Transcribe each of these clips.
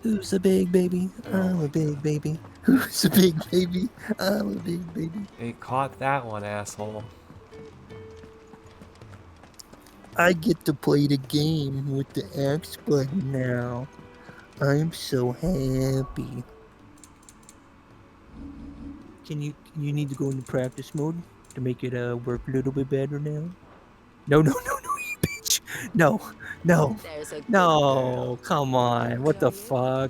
Who's a big baby? I'm a big baby. Who's a big baby? I'm a big baby. It caught that one, asshole. I get to play the game with the X button now. I'm so happy. Can you need to go into practice mode to make it work a little bit better now? No, no, no, no, you bitch. No, no, There's a good no, girl. come on. What the fuck?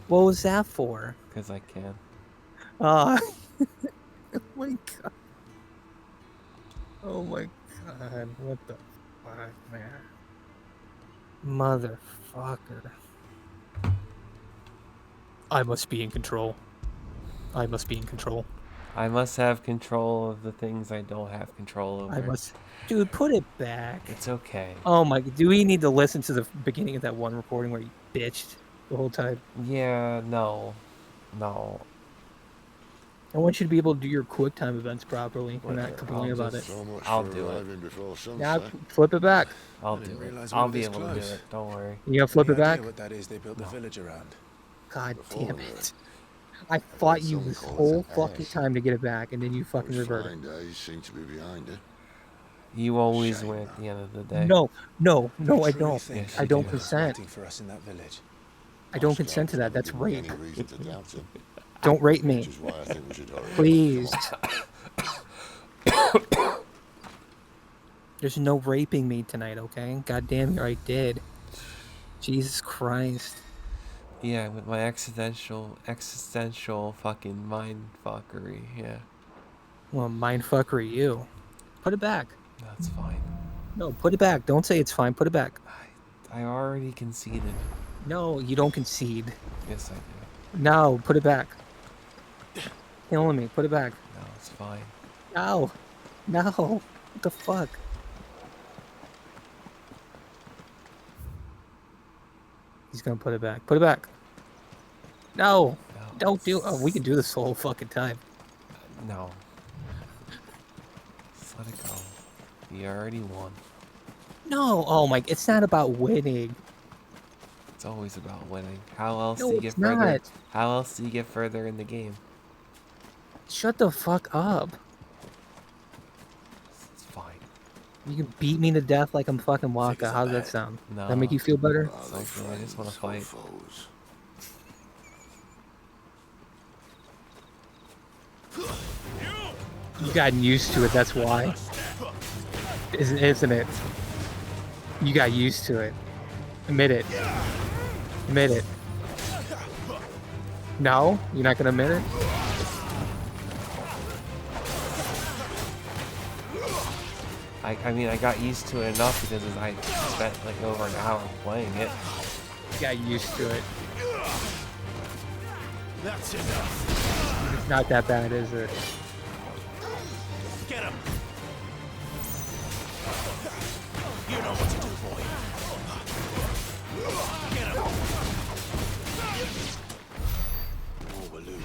What was that for? Because I can. Oh my god. Oh my god. What the fuck, man? Motherfucker. I must be in control. I must be in control. I must have control of the things I don't have control over. I must. Dude, put it back. It's okay. Oh my. Do we need to listen to the beginning of that one recording where you bitched the whole time? Yeah, no. No. I want you to be able to do your quick time events properly and not complain about it. I'll do it. Yeah, flip it back. I'll do it. I'll be able to do it. Don't worry. You gonna flip it back? What that is they built the village around. God damn it. I fought you this whole fucking time to get it back, and then you fucking reverted. You always win at the end of the day. No, no, no, I don't. Yes, I you don't do. consent. For us in that village. I don't consent to that. That's rape. Don't rape me. Please. There's no raping me tonight, okay? God damn, you already did. Jesus Christ. Yeah, with my existential fucking mind fuckery, yeah. Well, mindfuckery you. Put it back. That's fine. No, put it back. Don't say it's fine. Put it back. I already conceded. No, you don't concede. Yes, I do. No, put it back. Killing me. Put it back. No, it's fine. No. No. What the fuck? He's gonna put it back. Put it back. No. Don't do. Oh, we can do this the whole fucking time. No. Just let it go. You already won. No. Oh my. It's not about winning. It's always about winning. How else No, do you get it's further? not. How else do you get further in the game? Shut the fuck up. It's fine. You can beat me to death like I'm fucking Waka. How does that sound? No. Does that make you feel better? It's okay. I just want to fight. You've gotten used to it, that's why. Isn't it? You got used to it. Admit it. Admit it. No? You're not gonna admit it? I mean, I got used to it enough because I spent like over an hour playing it. You got used to it. That's enough. It's not that bad, is it? Get him. You know what to do, boy. Get him.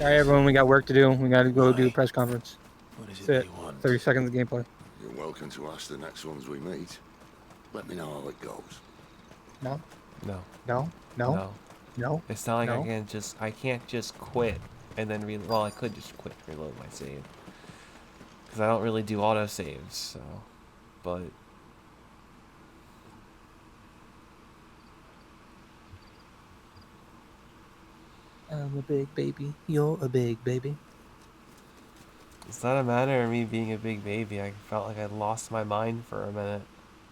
Alright, everyone, we got work to do. We gotta go do a press conference. What is That's it. 30 seconds of gameplay. You're welcome to ask the next ones we meet. Let me know how it goes. No? No. No? No? No. No? It's not like No? I can't just quit and then well, I could just quit, reload my save. Because I don't really do auto saves, so, but. I'm a big baby. You're a big baby. It's not a matter of me being a big baby. I felt like I lost my mind for a minute.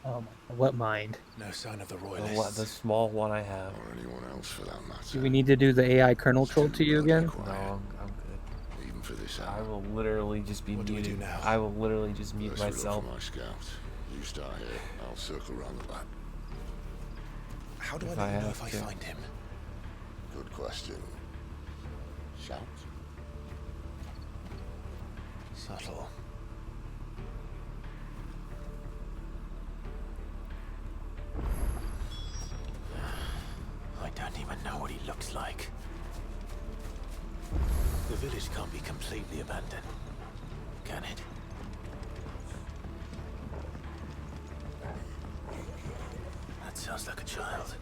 Oh my, what mind? No sign of the royalists. The small one I have. Or anyone else for that matter. Do we need to do the AI kernel troll to you again? No, I'm good. Even for this hour. I will literally just be What do we muted. do now? I will literally just mute First we look myself. for my scout. You start here. I'll circle around the back. How do If I I let you know have if I to. find him? Good question. Shout. Subtle. I don't even know what he looks like. The village can't be completely abandoned, can it? That sounds like a child.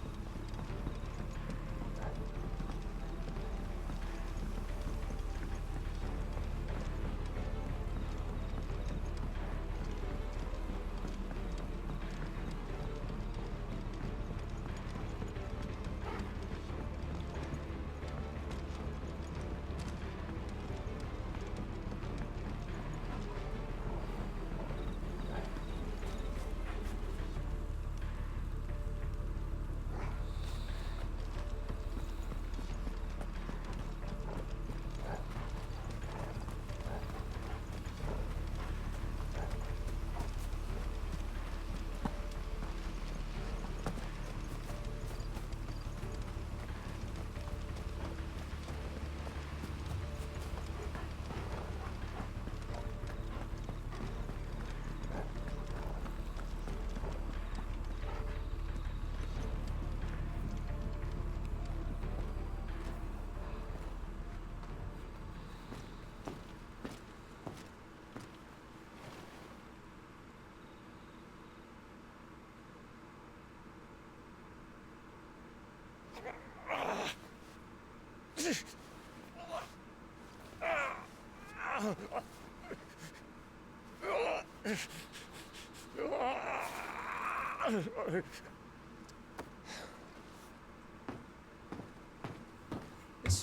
This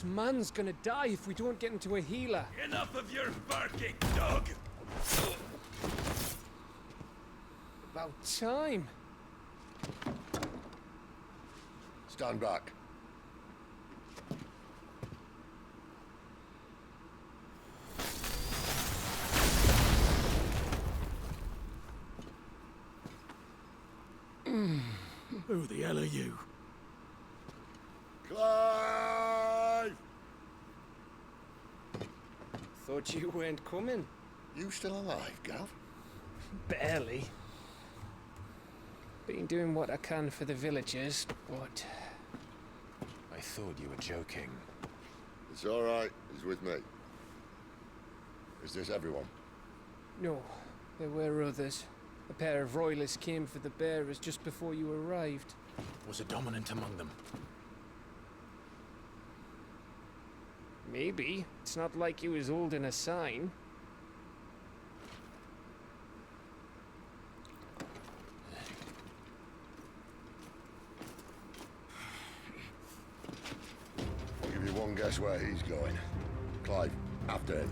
man's gonna die if we don't get into a healer. Enough of your barking, dog! About time. Stand back. Who the hell are you? Clive! Thought you weren't coming. You still alive, Gav? Barely. Been doing what I can for the villagers, but... I thought you were joking. It's all right. He's with me. Is this everyone? No, there were others. A pair of royalists came for the bearers just before you arrived. Was a dominant among them? Maybe. It's not like he was holding a sign. I'll give you one guess where he's going. Clive, after him.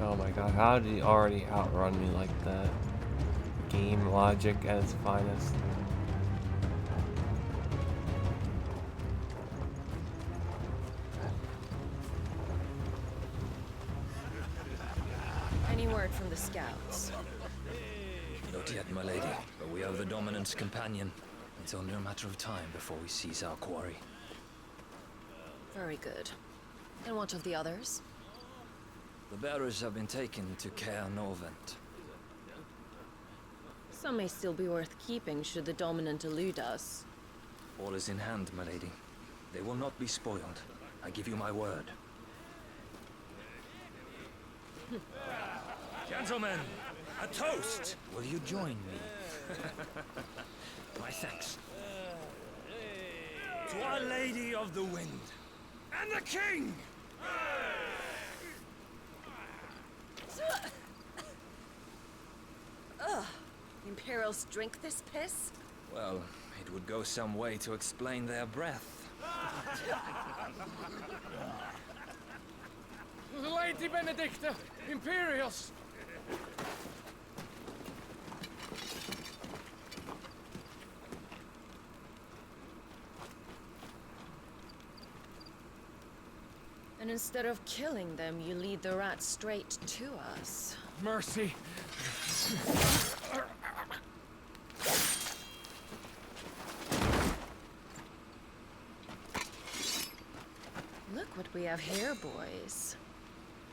Oh my god, how did he already outrun me like that? Game logic at its finest. Any word from the scouts? Not yet, my lady, but we have the Dominant's companion. It's only a matter of time before we seize our quarry. Very good. And what of the others? The bearers have been taken to Caer Norvent. Some may still be worth keeping should the Dominant elude us. All is in hand, my lady. They will not be spoiled. I give you my word. Gentlemen, a toast! Will you join me? My thanks. To Our Lady of the Wind and the King! Ugh. Imperials drink this piss? Well, it would go some way to explain their breath. Lady Benedicta! Imperials! And instead of killing them, you lead the rats straight to us. Mercy! Look what we have here, boys.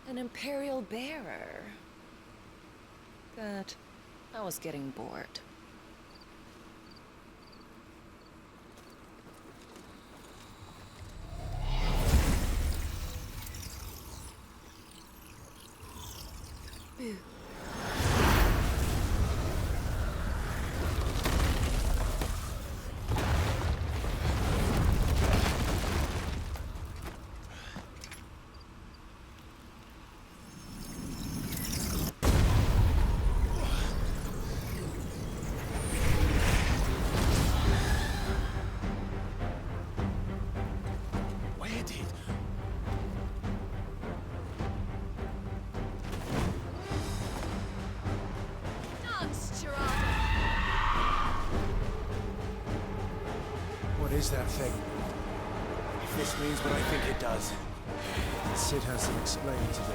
An Imperial bearer. Good. I was getting bored. Boo. Where did? Dance, Gerard! What is that thing? If this means what I think it does. Sid hasn't explained to me.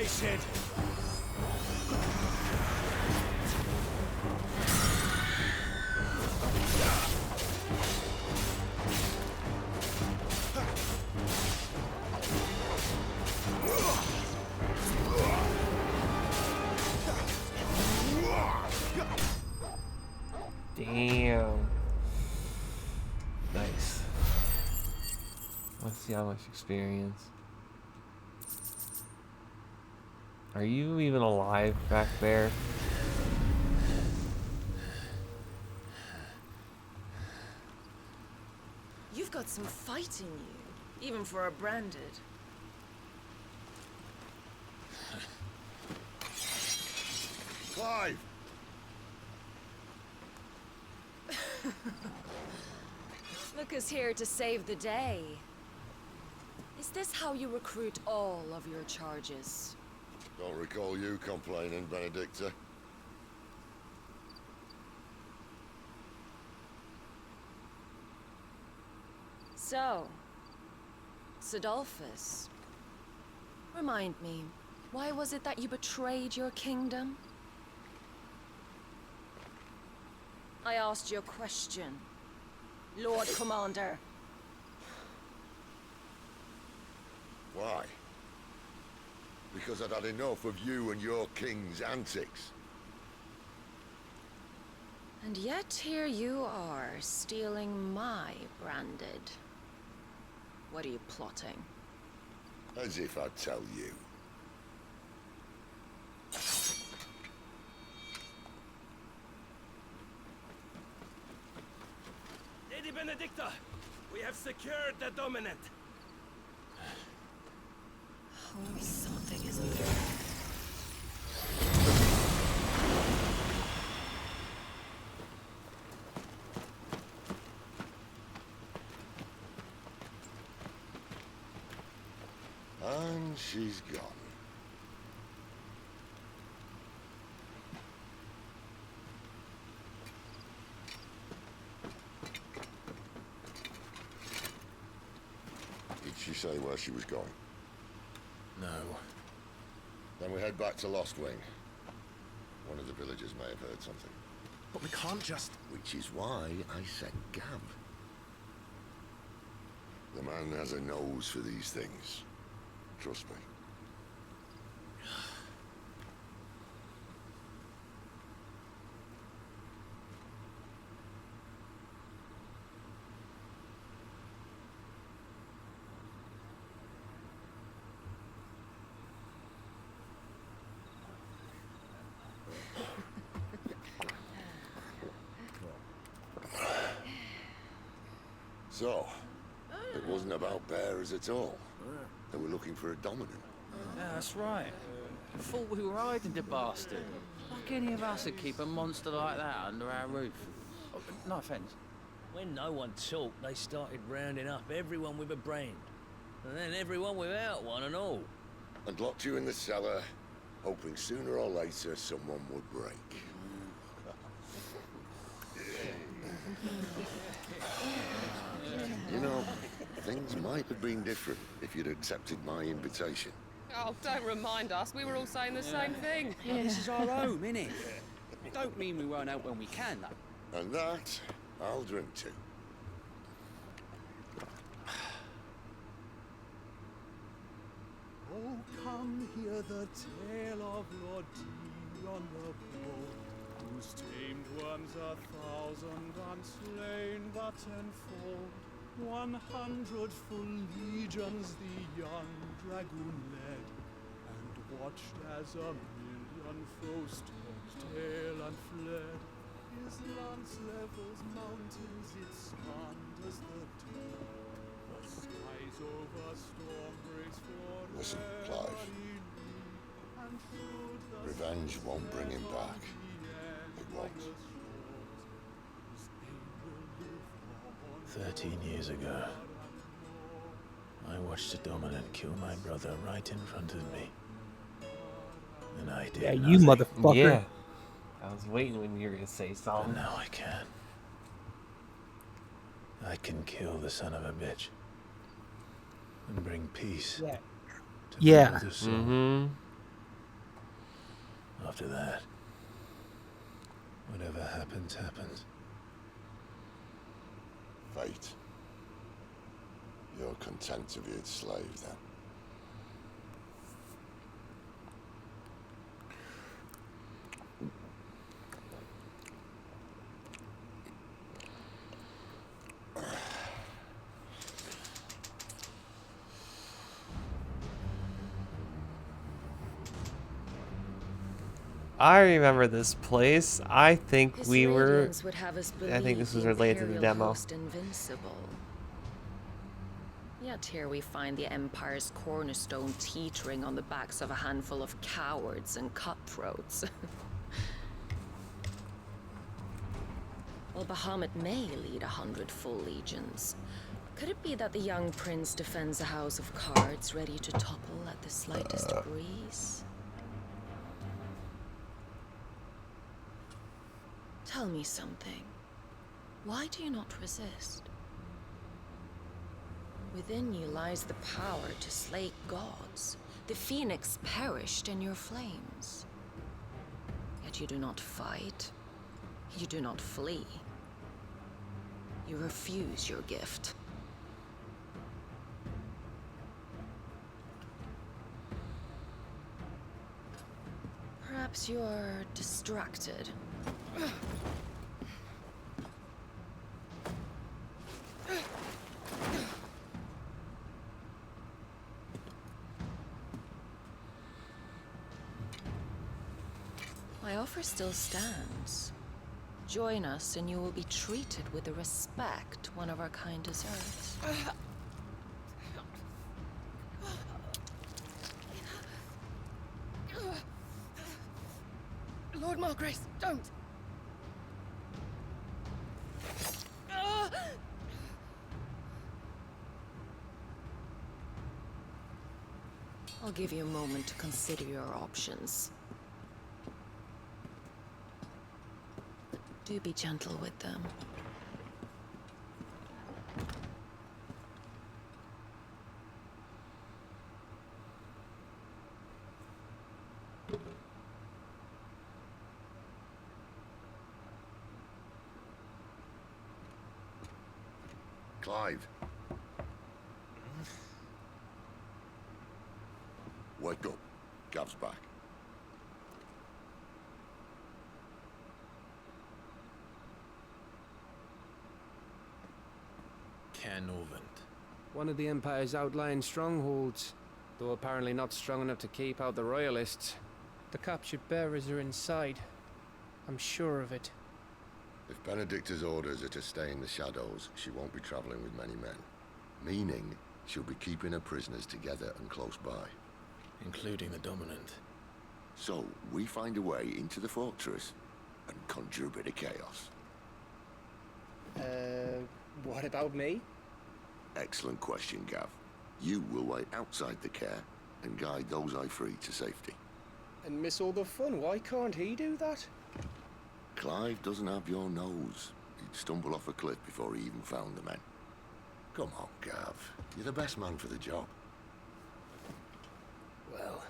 I said. Damn. Nice. Let's see how much experience. Are you even alive back there? You've got some fight in you, even for a branded. Clive! Look who's here to save the day. Is this how you recruit all of your charges? Don't recall you complaining, Benedicta. So, Sidolphus, remind me, why was it that you betrayed your kingdom? I asked you a question, Lord Commander. Why? Because I'd had enough of you and your king's antics. And yet here you are, stealing my branded. What are you plotting? As if I'd tell you. Lady Benedicta, we have secured the dominant. Oh, something isn't there. And she's gone. Did she say where she was going? No. Then we head back to Lost Wing. One of the villagers may have heard something. But we can't just... Which is why I sent Gab. The man has a nose for these things. Trust me. So, it wasn't about bearers at all. They were looking for a dominant. Yeah, that's right. Thought we were hiding the bastard. Like any of us would keep a monster like that under our roof. Oh, no offence. When no one talked, they started rounding up everyone with a brand. And then everyone without one and all. And locked you in the cellar, hoping sooner or later someone would break. You know, things might have been different if you'd accepted my invitation. Oh, don't remind us. We were all saying the same thing. This is our home, innit? Don't mean we won't out when we can, though. And that, I'll drink to. Oh, come hear the tale of Lord Dion the Bold, whose tamed worms 1,000 unslain but tenfold. 100 full legions the young dragoon led, and watched as 1,000,000 foes turned tail and fled. His lance levels mountains, it thunders the deep. The skies over storm breaks for Listen, Clive. Revenge won't bring him back. It won't. 13 years ago, I watched a dominant kill my brother right in front of me. And I did Yeah, you nothing. motherfucker. Yeah. I was waiting when you were gonna say But something. now I can. I can kill the son of a bitch. And bring peace Yeah. to Yeah. brother's soul. Mm-hmm. After that, whatever happens, happens. Fate. You're content to be its slave, then? I remember this place. I think His we were. radiance would have us I think this was believe the related to the Imperial demo. host invincible. Yet here we find the Empire's cornerstone teetering on the backs of a handful of cowards and cutthroats. Well, Bahamut may lead 100 full legions. Could it be that the young prince defends a house of cards ready to topple at the slightest breeze? Tell me something. Why do you not resist? Within you lies the power to slay gods. The phoenix perished in your flames. Yet you do not fight. You do not flee. You refuse your gift. Perhaps you're distracted. My offer still stands. Join us and you will be treated with the respect one of our kind deserves. Lord Margrace, don't! I'll give you a moment to consider your options. Do be gentle with them. Clive. Wake up. Gav's back. Canovant. One of the Empire's outlying strongholds, though apparently not strong enough to keep out the Royalists. The captured bearers are inside. I'm sure of it. If Benedicta's orders are to stay in the shadows, she won't be traveling with many men. Meaning, she'll be keeping her prisoners together and close by. Including the Dominant. So, we find a way into the fortress and conjure a bit of chaos. What about me? Excellent question, Gav. You will wait outside the care and guide those I free to safety. And miss all the fun. Why can't he do that? Clive doesn't have your nose. He'd stumble off a cliff before he even found the men. Come on, Gav. You're the best man for the job. Well,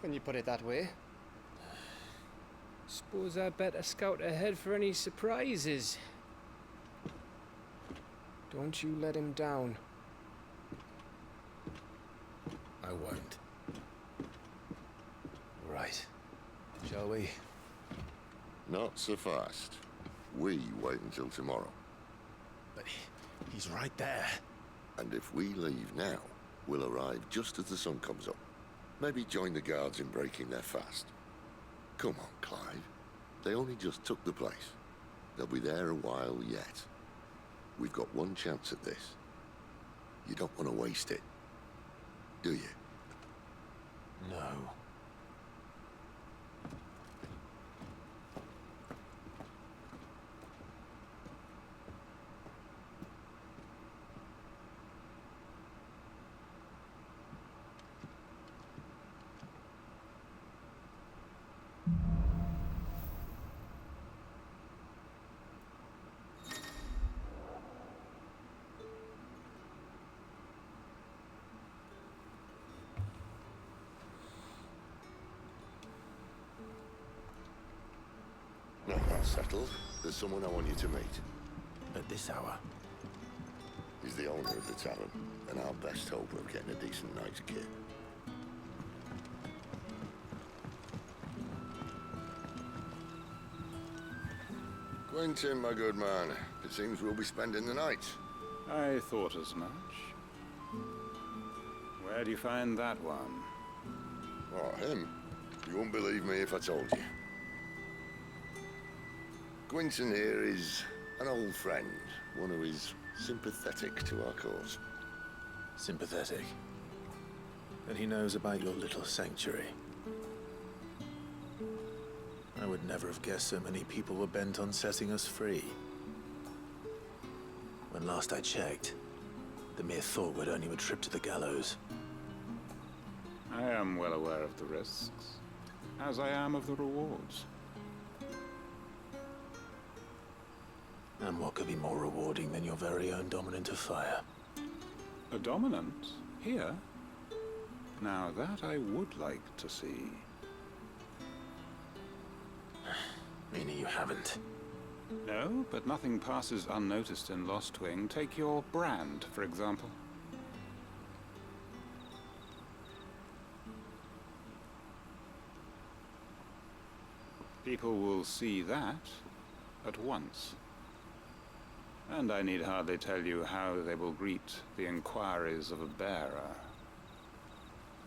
when you put it that way. Suppose I'd better scout ahead for any surprises. Don't you let him down. I won't. Right. Shall we? Not so fast. We wait until tomorrow. But he's right there. And if we leave now, we'll arrive just as the sun comes up. Maybe join the guards in breaking their fast. Come on, Clive. They only just took the place. They'll be there a while yet. We've got one chance at this. You don't want to waste it, do you? No. that's settled, there's someone I want you to meet. At this hour? He's the owner of the tavern, and our best hope of getting a decent night's kit. Quentin, my good man, it seems we'll be spending the night. I thought as much. Where do you find that one? Oh, him? You won't believe me if I told you. Quentin here is an old friend, one who is sympathetic to our cause. Sympathetic. And he knows about your little sanctuary. I would never have guessed so many people were bent on setting us free. When last I checked, the mere thought would earn you a trip to the gallows. I am well aware of the risks, as I am of the rewards. And what could be more rewarding than your very own dominant of fire? A dominant? Here? Now that I would like to see. Meaning you haven't? No, but nothing passes unnoticed in Lost Wing. Take your brand, for example. People will see that at once. And I need hardly tell you how they will greet the inquiries of a bearer.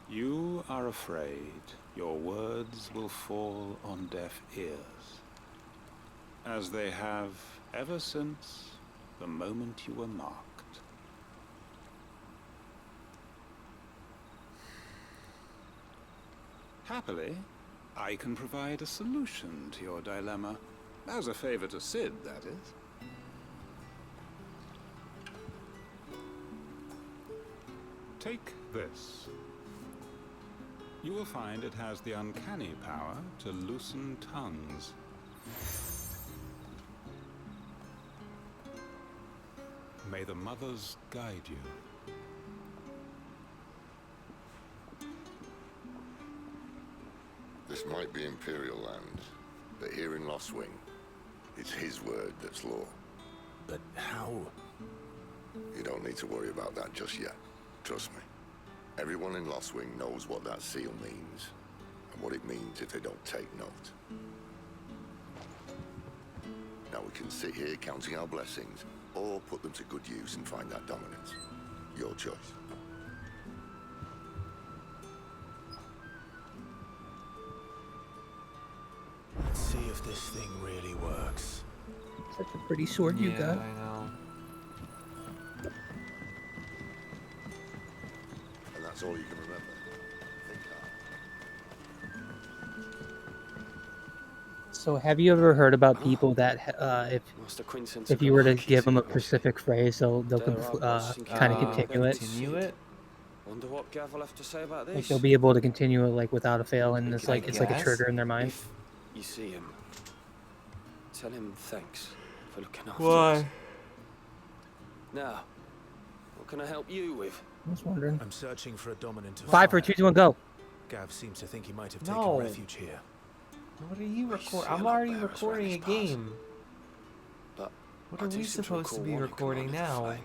You are afraid your words will fall on deaf ears, as they have ever since the moment you were marked. Happily, I can provide a solution to your dilemma, as a favor to Sid, that is. Take this. You will find it has the uncanny power to loosen tongues. May the mothers guide you. This might be Imperial land, but here in Lost Wing, it's his word that's law. But how? You don't need to worry about that just yet. Trust me. Everyone in Lost Wing knows what that seal means, and what it means if they don't take note. Now we can sit here counting our blessings, or put them to good use and find that dominance. Your choice. Let's see if this thing really works. Such a pretty sword you got. I know. And that's all you can remember. Think hard. So have you ever heard about people that if you were to give them a specific phrase, they'll kind of continue it? Continue it? Wonder what Gav will have to say about this. Like they'll be able to continue it like without a fail, and it's like a trigger in their mind. If you see him, tell him thanks for looking after Why? us. Now, what can I help you with? I was wondering. I'm searching for a dominant of 5, 4, 2, 2, 1, go. Gav seems to think he might have No. taken refuge here. What are you recording? see I'm a lot already better recording a around these game. But What I are do we seem to supposed to recall be one who recording commanded the now? flame.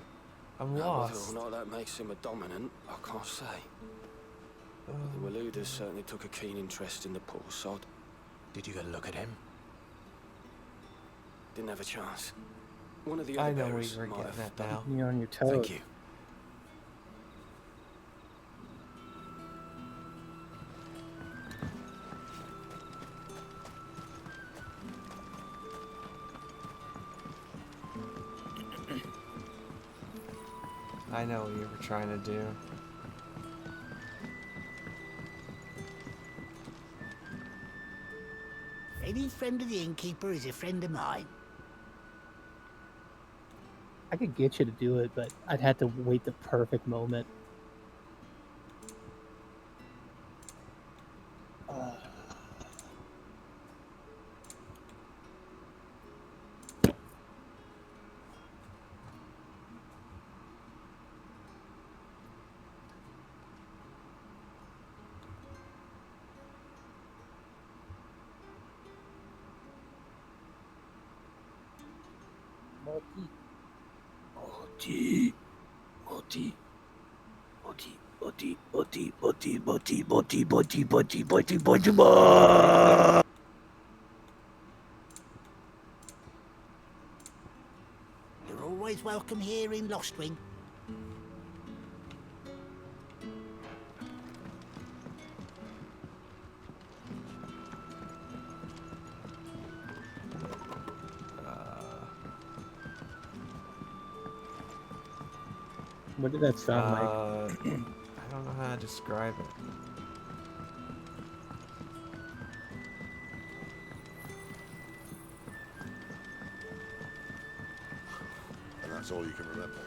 I'm Now, lost. whether or not that makes him a dominant, I can't say. The Waluders certainly took a keen interest in the poor sod. Did you get a look at him? Didn't have a chance. One of the I other know where bearers you were might getting have at done. now. You're on your toes. Thank you. I know what you were trying to do. Any friend of the innkeeper is a friend of mine. I could get you to do it, but I'd have to wait the perfect moment. You're always welcome here in Lostwing. What did that sound like? I don't know how to describe it. And that's all you can remember.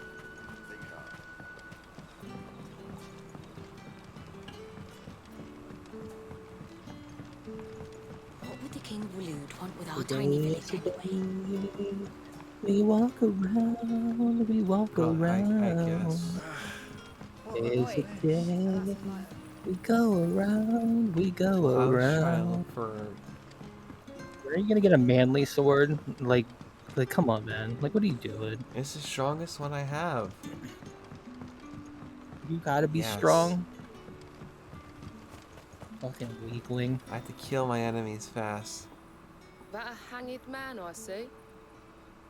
Think hard. What would the King of Waloed want with our tiny village anyway? We walk around, we walk I guess. There's a day. We go around, we go Well, I was trying to around. look for. Are you gonna get a manly sword? Like, come on, man. Like, what are you doing? It's the strongest one I have. You gotta be strong. Fucking weakling. I have to kill my enemies fast. That a hanged man, I see.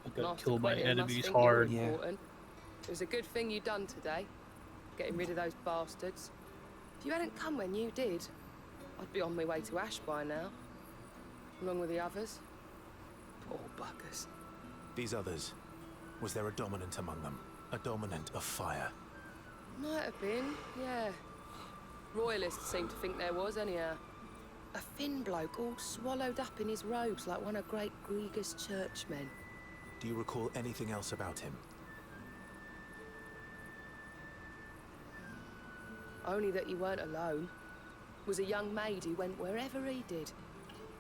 I gotta Master kill my Quentin must enemies think you're hard. important. It was a good thing you done today, getting rid of those bastards. If you hadn't come when you did, I'd be on my way to Ash by now, along with the others. Poor buggers. These others, was there a dominant among them? A dominant of fire? Might have been, yeah. Royalists seem to think there was, anyhow. A thin bloke all swallowed up in his robes like one of great Gregor's churchmen. Do you recall anything else about him? Only that you weren't alone. Was a young maid who went wherever he did,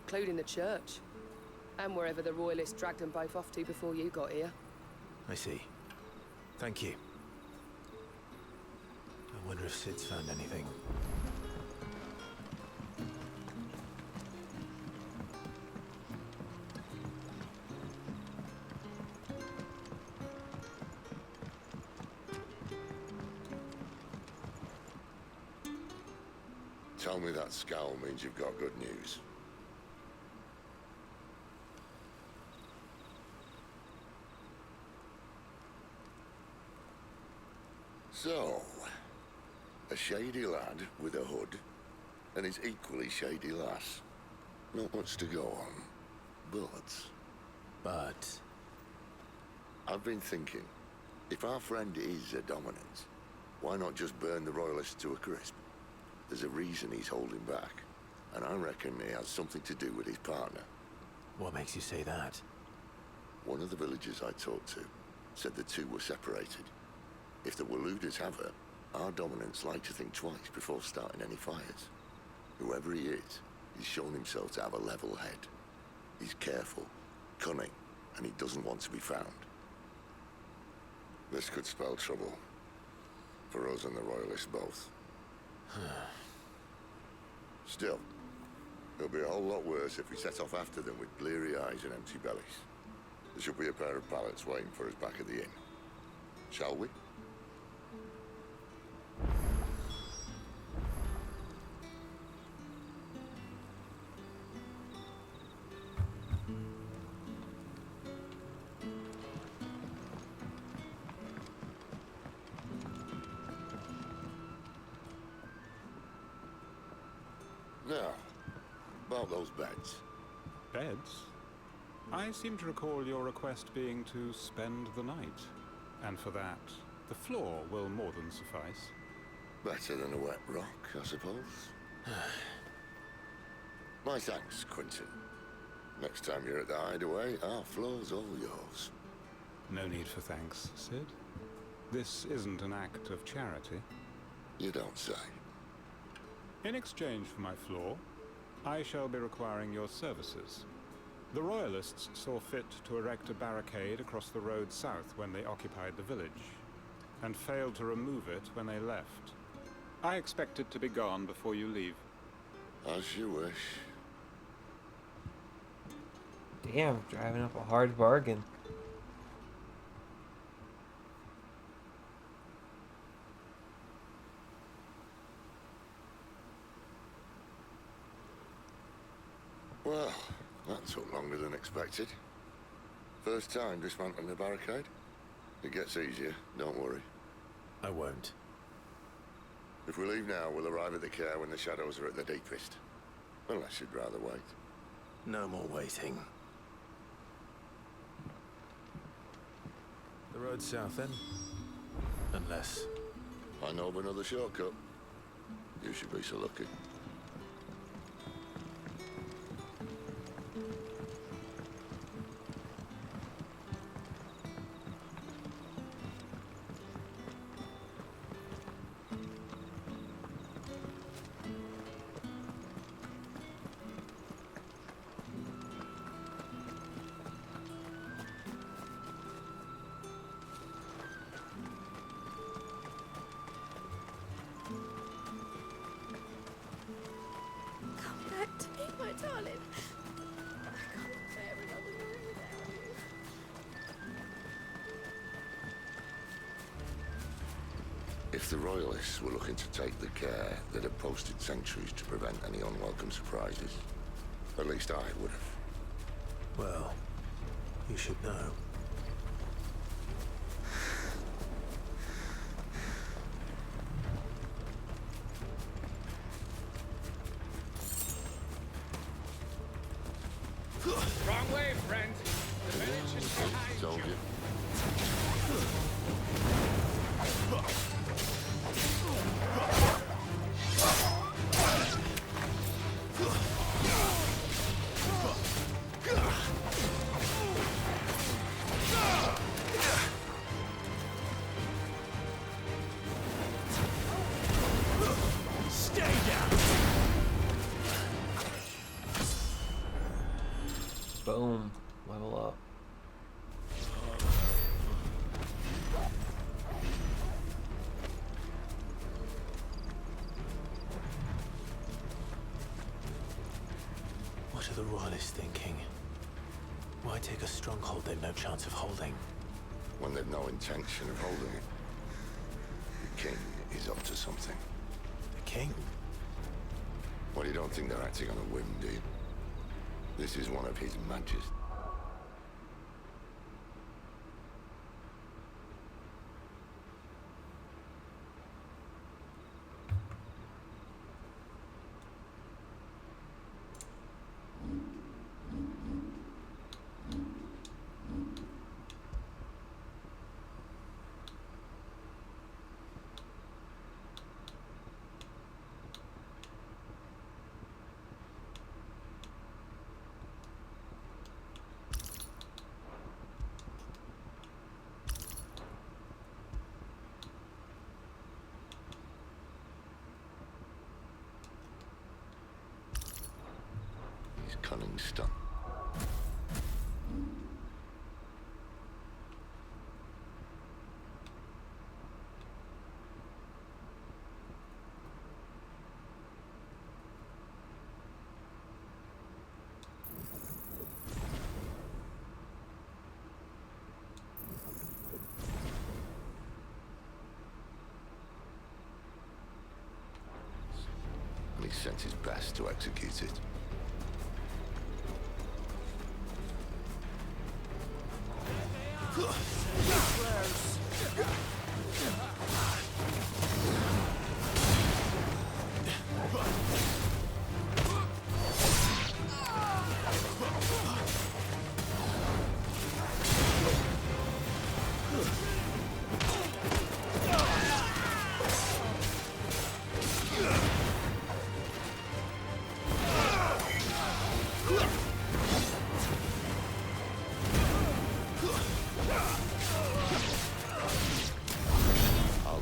including the church, and wherever the Royalists dragged them both off to before you got here. I see. Thank you. I wonder if Sid's found anything. Tell me that scowl means you've got good news. So, a shady lad with a hood, and his equally shady lass. Not much to go on, but... I've been thinking, if our friend is a dominant, why not just burn the Royalists to a crisp? There's a reason he's holding back, and I reckon it has something to do with his partner. What makes you say that? One of the villagers I talked to said the two were separated. If the Walooders have her, our dominants like to think twice before starting any fires. Whoever he is, he's shown himself to have a level head. He's careful, cunning, and he doesn't want to be found. This could spell trouble. For us and the Royalists both. Still, it'll be a whole lot worse if we set off after them with bleary eyes and empty bellies. There should be a pair of pallets waiting for us back at the inn. Shall we? Now, about those beds. Beds? I seem to recall your request being to spend the night. And for that, the floor will more than suffice. Better than a wet rock, I suppose. My thanks, Quentin. Next time you're at the hideaway, our floor's all yours. No need for thanks, Sid. This isn't an act of charity. You don't say. In exchange for my floor, I shall be requiring your services. The Royalists saw fit to erect a barricade across the road south when they occupied the village, and failed to remove it when they left. I expect it to be gone before you leave. As you wish. Damn, driving up a hard bargain. Well, that took longer than expected. First time dismantling the barricade? It gets easier, don't worry. I won't. If we leave now, we'll arrive at the care when the shadows are at the deepest. Unless you'd rather wait. No more waiting. The road's south then? Unless... I know of another shortcut. You should be so lucky. Darling, I can't bear another day without you. If the Royalists were looking to take the care, they'd have posted sentries to prevent any unwelcome surprises. At least I would have. Well, you should know. Wrong way, friend. The village is behind Told you. Stay down. Boom. Level up. What are the Royalists thinking? Why take a stronghold they've no chance of holding? When they've no intention of holding it. The king is up to something. The king? Well, you don't think they're acting on a whim, do you? This is one of his majesty. Cunning stunt. And he sent his best to execute it.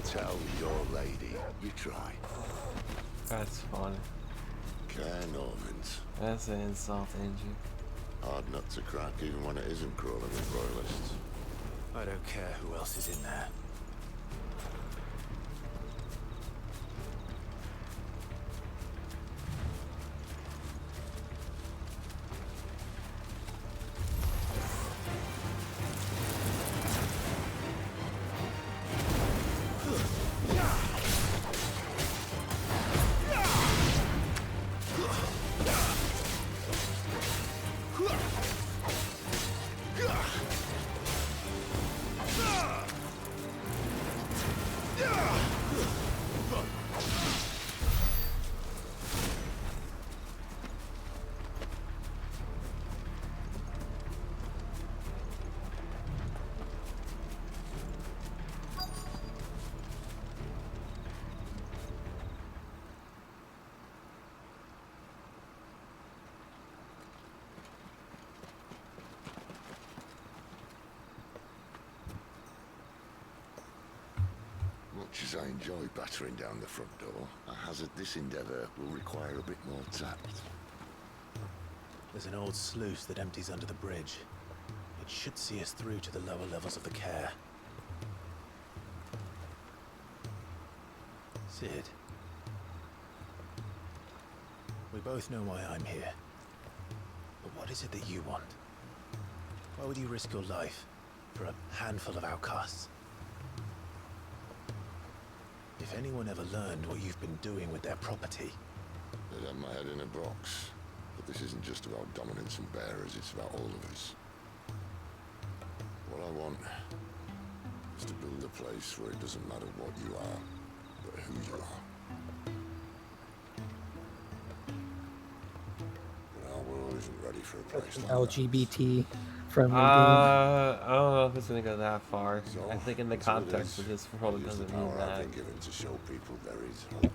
Tell your lady you tried. That's funny. Care Normans. That's an insult, Angie. Hard nut to crack even when it isn't crawling with royalists. I don't care who else is in there. Much as I enjoy battering down the front door, I hazard this endeavour will require a bit more tact. There's an old sluice that empties under the bridge. It should see us through to the lower levels of the care. Sid. We both know why I'm here. But what is it that you want? Why would you risk your life for a handful of outcasts? If anyone ever learned what you've been doing with their property... I'd have my head in a box. But this isn't just about dominance and bearers, it's about all of us. What I want is to build a place where it doesn't matter what you are, but who you are. But our world isn't ready for a place like that. LGBT friendly game. I don't know if it's gonna go that far. So, I think in the that's what it context is. of this world, it Use the doesn't mean power I've that. been given to show people there is hope.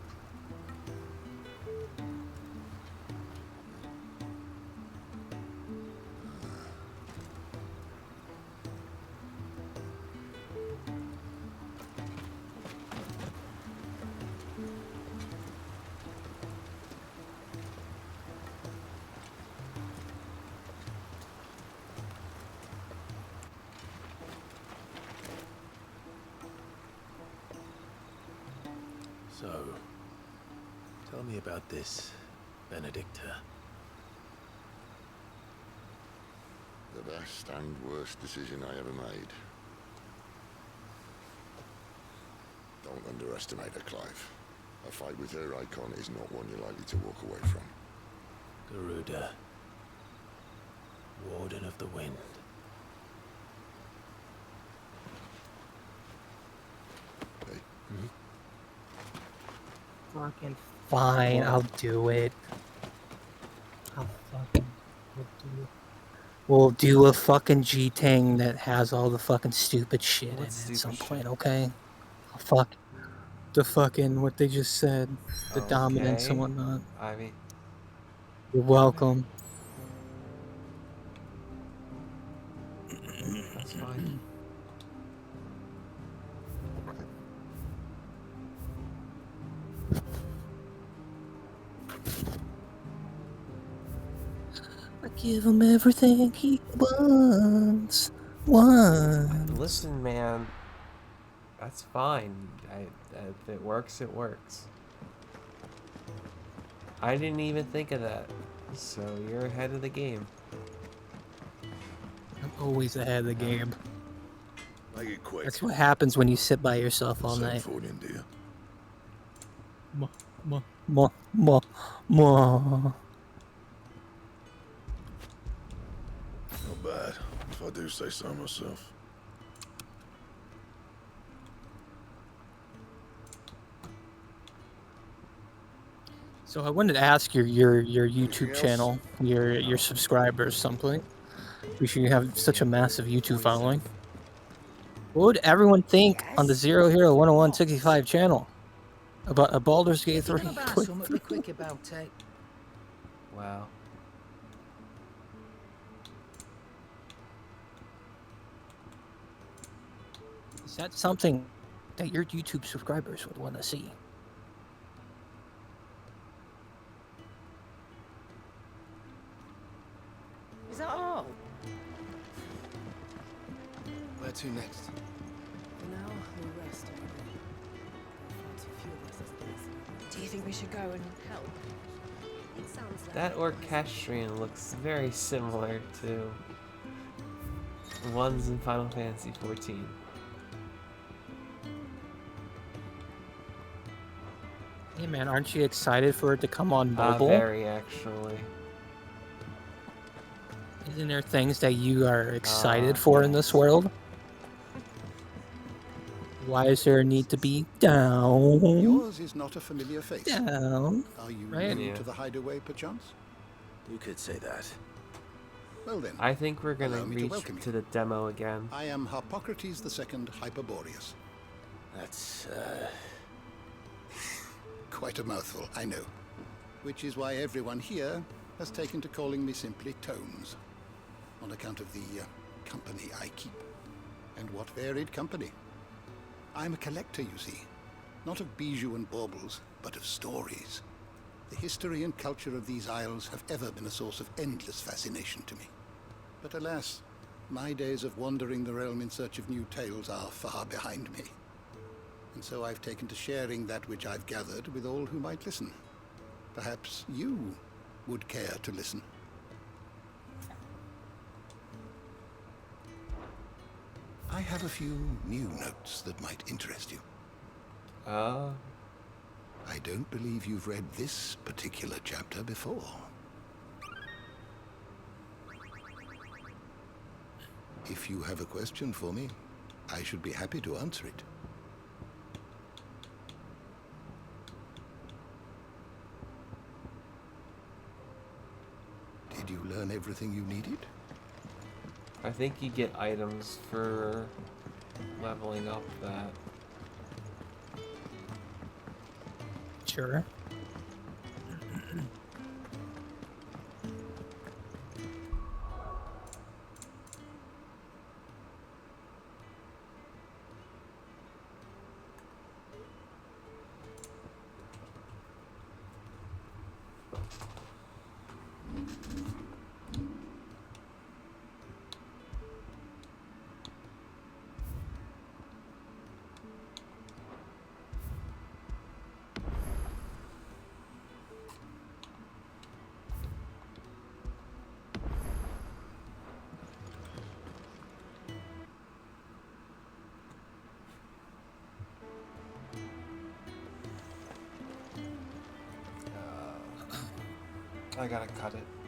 So, tell me about this, Benedicta. The best and worst decision I ever made. Don't underestimate her, Clive. A fight with her icon is not one you're likely to walk away from. Garuda. Warden of the Wind. Hey. Fucking fine, I'll do it. I'll fucking do it. We'll do a fucking G-Tang that has all the fucking stupid shit in it at some point, okay? I'll fuck the fucking, what they just said, the dominance and Okay. whatnot. I mean, You're welcome. that's fine. I give him everything he wants. Listen, man. That's fine. If it works, it works. I didn't even think of that. So you're ahead of the game. I'm always ahead of the game. Make it quick. That's what happens when you sit by yourself all Send night. food in, dear. Mo. Not bad, if I do say so myself. So I wanted to ask your YouTube Anything channel, your subscribers, something. We should have such a massive YouTube following. What would everyone think on the Zero Hero 10165 channel about a Baldur's Gate 3? quick about it. Wow. Is that something that your YouTube subscribers would want to see? Is that all? Where to next? For now, we'll rest. Do you think we should go and help? It sounds like That orchestrion looks very similar to ones in Final Fantasy XIV. Hey man, aren't you excited for it to come on mobile? Very actually. Isn't there things that you are excited for in this world? Why is there a need to be down? Yours is not a familiar face. Down. Are you Right? new Yeah. to the hideaway, perchance? You could say that. Well then, I think we're gonna allow me to reach welcome you. to the demo again. I am Harpocrates II Hyperboreus. That's, Quite a mouthful, I know. Which is why everyone here has taken to calling me simply Tones. On account of the company I keep. And what varied company. I'm a collector, you see. Not of bijou and baubles, but of stories. The history and culture of these isles have ever been a source of endless fascination to me. But alas, my days of wandering the realm in search of new tales are far behind me. And so I've taken to sharing that which I've gathered with all who might listen. Perhaps you would care to listen. I have a few new notes that might interest you. I don't believe you've read this particular chapter before. If you have a question for me, I should be happy to answer it. Did you learn everything you needed? I think you get items for leveling up that. Sure. I gotta cut it.